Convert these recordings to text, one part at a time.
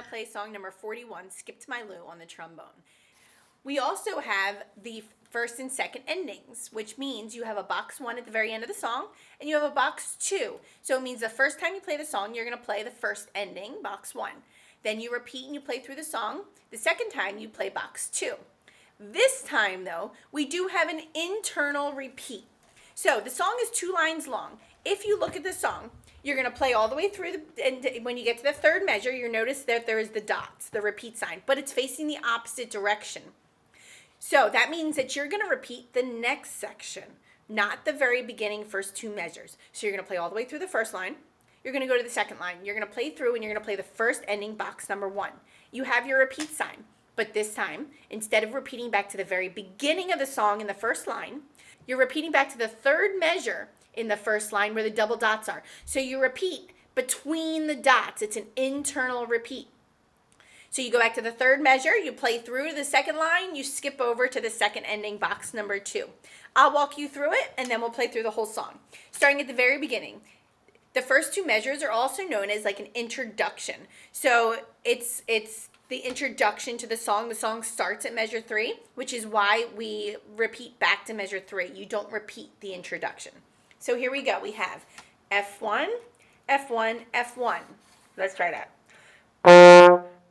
to play song number 41, Skip to My Lou on the trombone. We also have the first and second endings, which means you have a box 1 at the very end of the song, and you have a box 2. So it means the first time you play the song, you're going to play the first ending, box 1. Then you repeat and you play through the song. The second time, you play box 2. This time, though, we do have an internal repeat. So the song is 2 lines long. If you look at the song, you're going to play all the way through, and when you get to the third measure, you'll notice that there is the dots, the repeat sign, but it's facing the opposite direction. So that means that you're going to repeat the next section, not the very beginning first 2 measures. So you're going to play all the way through the first line. You're going to go to the second line. You're going to play through, and you're going to play the first ending, box number 1. You have your repeat sign, but this time, instead of repeating back to the very beginning of the song in the first line, you're repeating back to the third measure in the first line where the double dots are. So you repeat between the dots. It's an internal repeat. So you go back to the third measure, you play through to the second line, you skip over to the second ending, box number 2. I'll walk you through it, and then we'll play through the whole song. Starting at the very beginning. The first 2 measures are also known as like an introduction. So it's the introduction to the song. The song starts at measure 3, which is why we repeat back to measure 3. You don't repeat the introduction. So here we go. We have F1, F1, F1. Let's try that.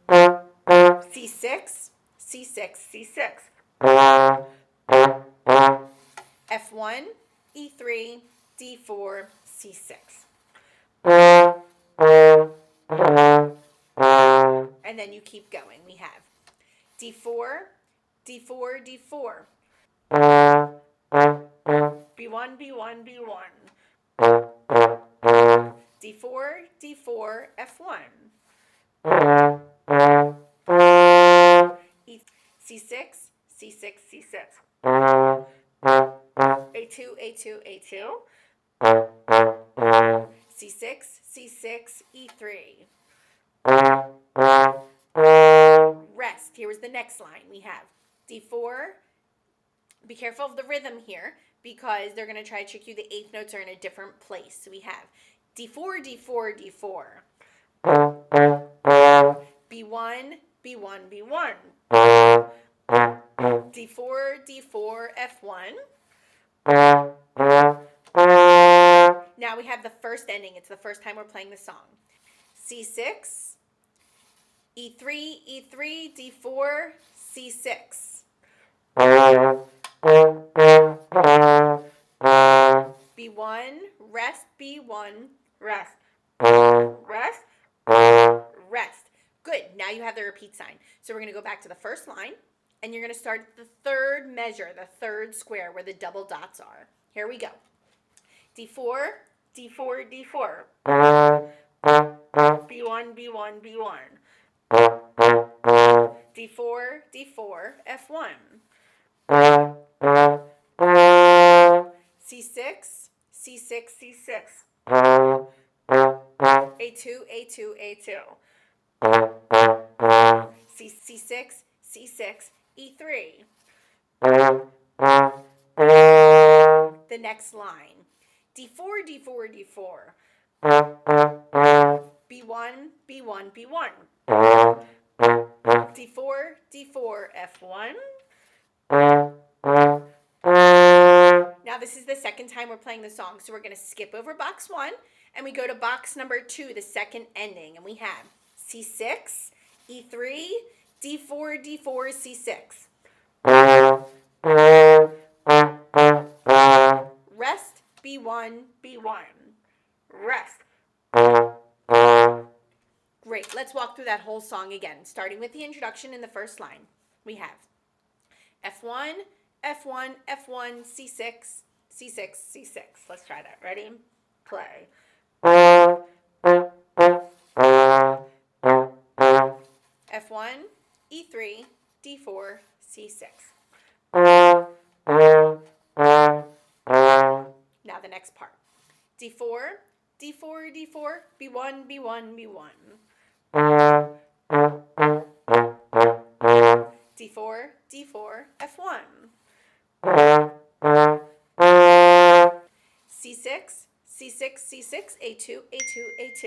C6, C6, C6. F1, E3, D4, C6. And then you keep going. We have D4, D4, D4. B1, B1, B1. D4, D4, F1. C6, C6, C6. A2, A2, A2. C6, C6, E3. Rest. Here is the next line. We have D4. Be careful of the rhythm here because they're going to try to trick you. The 8th notes are in a different place. So we have D4, D4, D4. B1, B1, B1. D4, D4, F1. Now we have the first ending. It's the first time we're playing the song. C6, E3, E3, D4, C6. B1, rest, B1, rest. Rest, rest. Good. Now you have the repeat sign. So we're going to go back to the first line, and you're going to start the third measure, the third square where the double dots are. Here we go. D4, D4, D4. B1, B1, B1. D4, D4, F1. C6, C6, C6. A2, A2, A2. C6, C6, E3. The next line. D4, D4, D4. B1, B1, B1. D4, D4, F1. Now this is the second time we're playing the song, so we're going to skip over box 1, and we go to box number 2, the second ending, and we have C6, E3, D4, D4, C6. Rest, B1, B1. Rest. Great. Let's walk through that whole song again, starting with the introduction in the first line. We have F1, F1, F1, C6, C6, C6. Let's try that. Ready? Play. F1, E3, D4, C6. Now the next part. D4, D4, D4, B1, B1, B1. D4, D4, F1. C6, C6, C6, A2, A2, A2.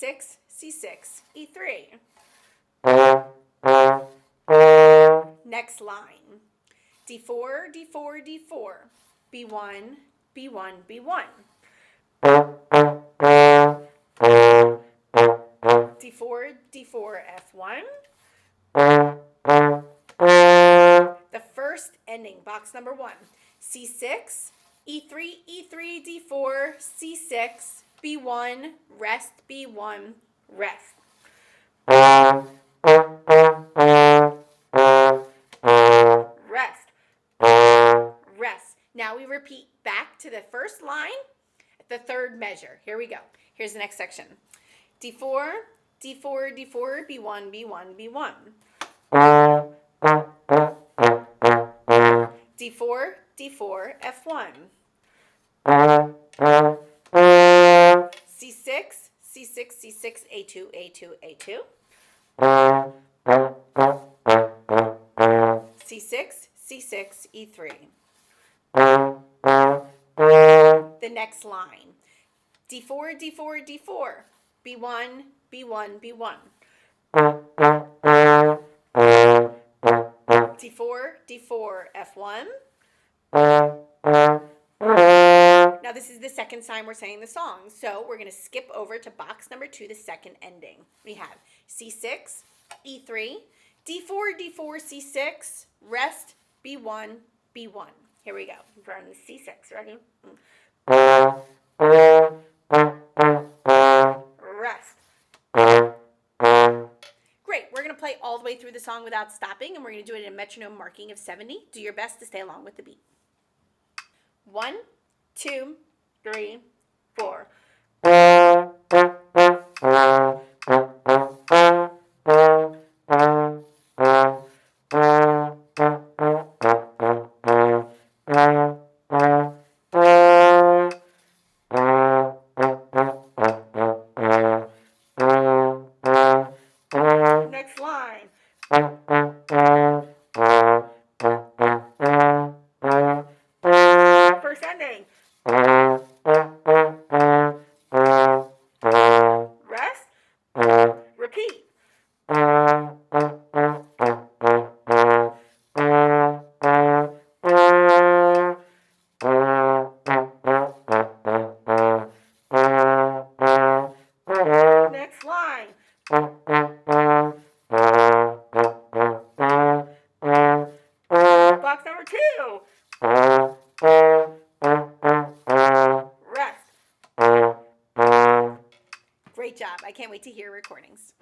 C6, C6, E3. Next line. D4, D4, D4. B1, B1, B1. D4, D4, F1. The first ending, box number 1. C6, E3, E3, D4, C6, B1, rest, B1, rest. Rest. Rest. Now we repeat back to the first line, the third measure. Here we go. Here's the next section. D4, D4, D4, B1, B1, B1. D4, D4, F1. C6, C6, C6, A2, A2, A2. C6, C6, E3. The next line. D4, D4, D4. B1, B1, B1. D4, D4, F1. Now this is the second time we're saying the song, so we're going to skip over to box number 2, the second ending. We have C6, E3, D4, D4, C6, rest, B1, B1. Here we go. We're on the C6. Ready? Rest. Great. We're going to play all the way through the song without stopping, and we're going to do it in a metronome marking of 70. Do your best to stay along with the beat. 1, 2, 3, 4. Next line. First ending. Rest. Repeat. Next line. Box number 2. Rest. Great job. I can't wait to hear your recordings.